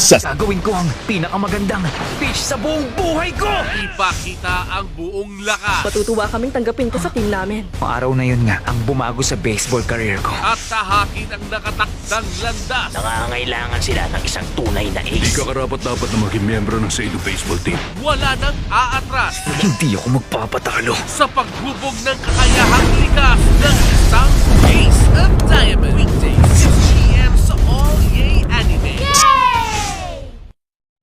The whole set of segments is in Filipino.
Gagawin ko ang pinakamagandang pitch sa buong buhay ko! Ipakita ang buong lakas Matutuwa kaming tanggapin to sa team namin. Ang araw na yun nga ang bumago sa baseball career ko. at tahakin ang nakatakdang landas. Nangangailangan sila ng isang tunay na Hindi ace. ka karapat-dapat na maging miyembro ng Sado Baseball Team. Wala nang aatras Hindi ako magpapatalo. sa paghubog ng kakayahang likas ng isang Ace of Diamond. Weekdays, 6 p.m. sa All Yay Anime.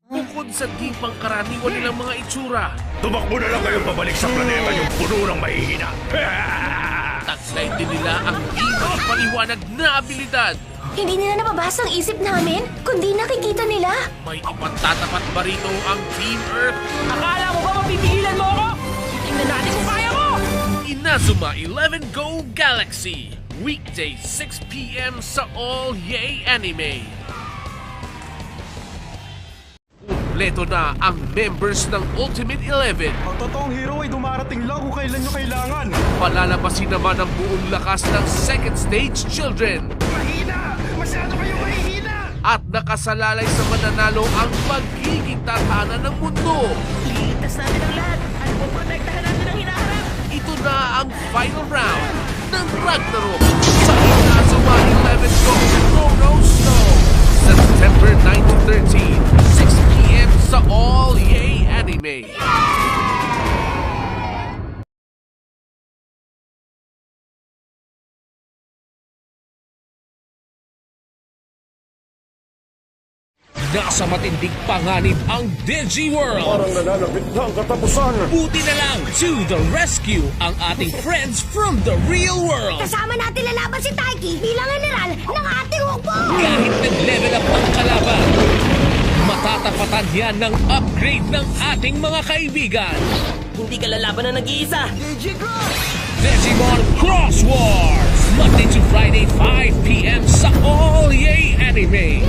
Bukod sa di pangkaraniwan nilang mga itsura, Tumakbo na lang kayo pabalik sa planeta yung puno ng mahihina. taglay din nila ang di maipaliwanag na abilidad. Hindi nila nababasa ang isip namin, kundi nakikita nila. May ipagtatapat ba rito ang Team Earth? Akala mo ba mapipigilan mo ako? Tingnan natin kung kaya mo! Inazuma 11 Go Galaxy. Weekday 6 p.m. sa All Yay Anime. Kumpleto na ang members ng Ultimate 11. Ang totoong hero ay dumarating lang kung kailan nyo kailangan. Palalabasin naman ang buong lakas ng Second Stage Children. Mahina! Masyado kayo mahihina! At nakasalalay sa mananalo ang pagiging tatanan ng mundo. Iligtas natin ang lahat at puprotektahan natin ang hinaharap. Ito na ang final round ng Ragnarok sa Inazuma 11 Go Chrono Snow. September 9 to 13, 6 p.m. sa All Yay Anime. Nasa matinding panganib ang DigiWorld. Parang nananapit na ang katapusan. Buti na lang to the rescue ang ating friends from the real world. Kasama natin lalaban si Taiki bilang general ng ating hukbo. Kahit nag-level up ang kalaban, matatapatan yan ng upgrade ng ating mga kaibigan. Hindi ka lalaban na nag-iisa. Digimon Cross Wars! Monday to Friday, 5 p.m. sa All Yay Anime.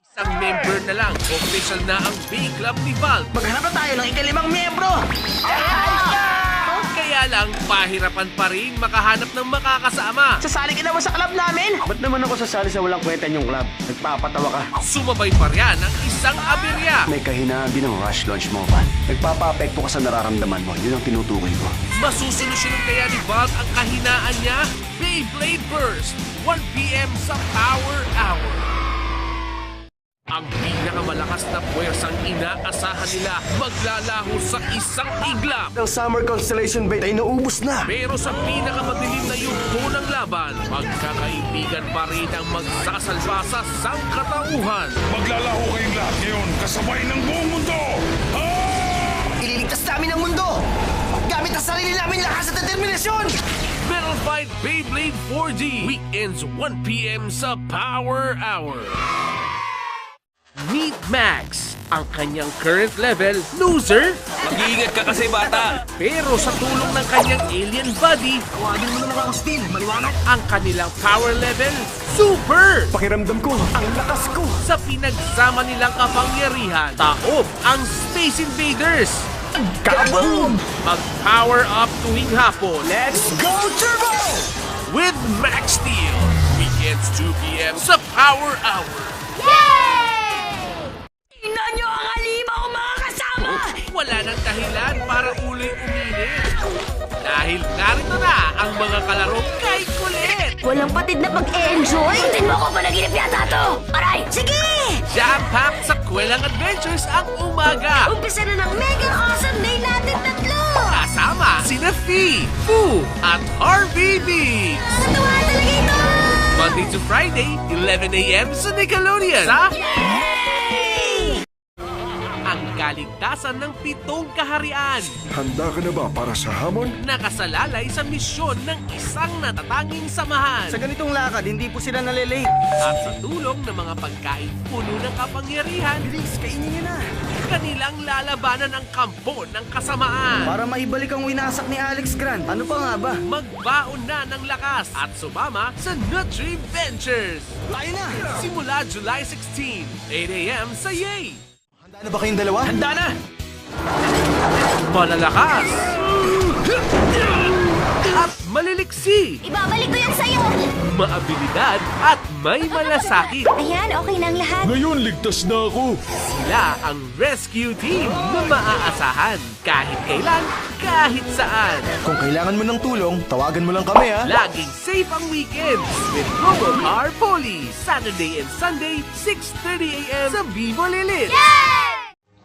Isang member na lang, official na ang B-Club ni Valve. Maghanap na tayo ng ikalimang miyembro. Kaya lang, pahirapan pa rin makahanap ng makakasama. Sasali ka naman sa club namin. Ba't naman ako sasali sa walang kwenta niyong club? Nagpapatawa ka. Sumabay pa riyan ang isang aberya. May kahinaan din ang rush launch mo, Van. Nagpapa-apekto ka sa nararamdaman mo. Yun ang tinutukoy ko. Masusolusyonan kaya ni Valve ang kahinaan niya? Beyblade Burst, 1 p.m. sa Power Hour. Ang pinakamalakas na puwersang inaasahan nila maglalaho sa isang iglap. Ang Summer Constellation Bait ay naubos na. Pero sa pinakamadilim na yugto ng laban, magkakaibigan pa rin ang magsasalba sa sangkatauhan. Maglalaho kayong lahat ngayon kasabay ng buong mundo! Ililigtas namin ang mundo! Gamit ang sarili namin lakas at determinasyon! Metal Fight Beyblade 4D, weekends 1 p.m. sa Power Hour. Meet Max, ang kanyang current level, loser. Mag-iingat ka kasi, bata! Pero sa tulong ng kanyang alien body, Tawagin mo naman ako Steel, maliwanag. ang kanilang power level, super. Pakiramdam ko, ang lakas ko! Sa pinagsama nilang kapangyarihan, taob ang Space Invaders. Kaboom! Mag-power up tuwing hapon Let's go, Turbo! with Max Steel. Weekends 2 p.m. sa Power Hour. Tingnan nyo ang halima kong mga kasama! Wala nang dahilan para uling uminit. Dahil narito na ang mga kalaro kay kulit. Walang patid na pag-e-enjoy? Hindi mo ako panaginip yata to! Aray! Sige! Jam-packed sa kwelang adventures ang umaga. Umpisa na ng mega awesome day natin tatlo! Kasama sina Fee, Foo, at Harvey Beats. Natuwa talaga ito! Monday to Friday, 11 a.m. sa Nickelodeon. Sa ang kaligtasan ng 7 kaharian. Handa ka na ba para sa hamon? Nakasalalay sa misyon ng isang natatanging samahan. Sa ganitong lakad, hindi po sila nalilate. At sa tulong ng mga pagkain puno ng kapangyarihan, Bilis, kainin niyo na. kanilang lalabanan ang kampo ng kasamaan. Para maibalik ang winasak ni Alex Grant. Ano pa nga ba? Magbaon na ng lakas at sumama sa Nutri Ventures. Tayo na! Simula July 16, 8 a.m. sa Yay! Handa na ba kayong dalawa? Handa na! Malalakas! At maliliksi, Ibabalik ko yan sa'yo! maabilidad at may malasakit. Ayan, okay na ang lahat. Ngayon, ligtas na ako. Sila ang rescue team na maaasahan kahit kailan, kahit saan. Kung kailangan mo ng tulong, tawagan mo lang kami, ha? Laging safe ang weekends with Robocar Poly. Saturday and Sunday, 6:30 a.m. sa Vivo Lilit.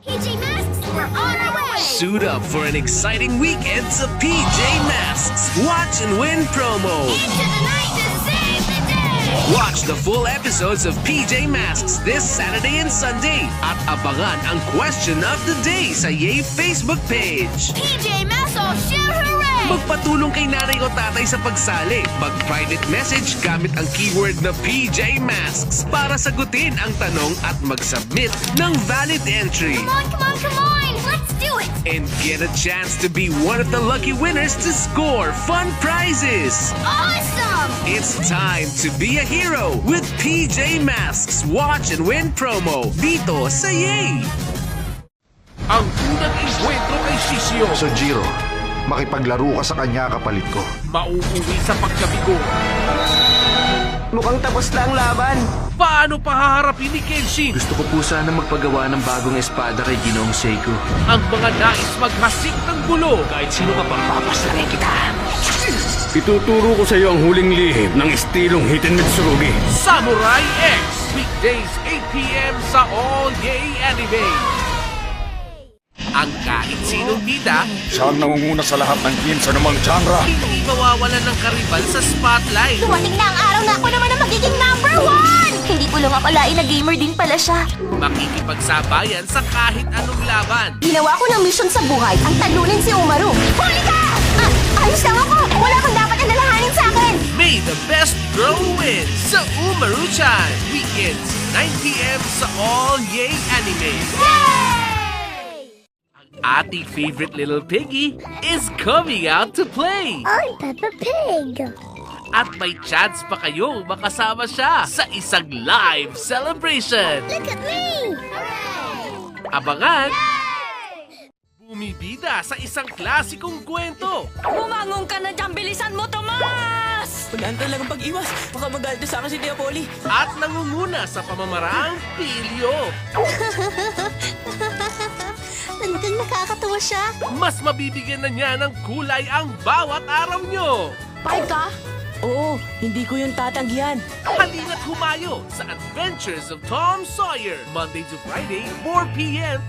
PJ Masks, we're on our way! Suit up for an exciting weekend sa PJ Masks. Watch and win promo. Into the night to save the day! Watch the full episodes of PJ Masks this Saturday and Sunday. At abangan ang question of the day sa Yay Facebook page. PJ Masks, all shout hooray! Magpatulong kay nanay o tatay sa pagsali. Mag-private message gamit ang keyword na PJ Masks para sagutin ang tanong at mag-submit ng valid entry. Come on, come on, come on! Let's do it! And get a chance to be one of the lucky winners to score fun prizes. Awesome! It's time to be a hero with PJ Masks Watch and Win promo dito sa Yay! Ang unang enkwentro kay Shishio, So Jiro, makipaglaro ka sa kanya kapalit ko. mauuwi sa pagkabigo. Mukhang tapos na ang laban. Paano pahaharapin ni Kenshin Gusto ko po sana magpagawa ng bagong espada kay Ginoong Seiko. ang mga nais maghasik ng gulo? Kahit sino ka pang papaslangin kita. Ituturo ko sa iyo ang huling lihim ng estilong Hiten Mitsurugi. Samurai X, weekdays 8 p.m. sa All Yay Anime. Ang kahit sinong bida, Siya ang nangunguna sa lahat ng team sa namang genre. hindi mawawalan ng karibal sa spotlight. Dumating na ang araw na ako naman ang magiging #1! Hindi ko lang akalain na gamer din pala siya. Makikipagsabayan sa kahit anong laban. Ginawa ko ng mission sa buhay ang talunin si Umaru. Huli ka! Ayos lang ako! Wala kang dapat alalahanin sa akin! May the best girl win sa Umaru-chan. Weekends, 9 p.m. sa All Yay Anime. Ating favorite little piggy is coming out to play. I'm Peppa Pig. At may chance pa kayo makasama siya sa isang live celebration. Look at me! Abangan! Bumibida sa isang klasikong kwento. Bumangon ka na dyan! Bilisan mo, Tomas! Wala talagang pag-iwas. Baka magalit na sa akin si Diapoli. At nangunguna sa pamamaraang pilyo. Talagang nakakatawa siya. Mas mabibigyan na niya ng kulay ang bawat araw nyo. 5 ka? Oo, hindi ko yung tatanggihan. Halina't humayo sa Adventures of Tom Sawyer. Monday to Friday, 4 p.m.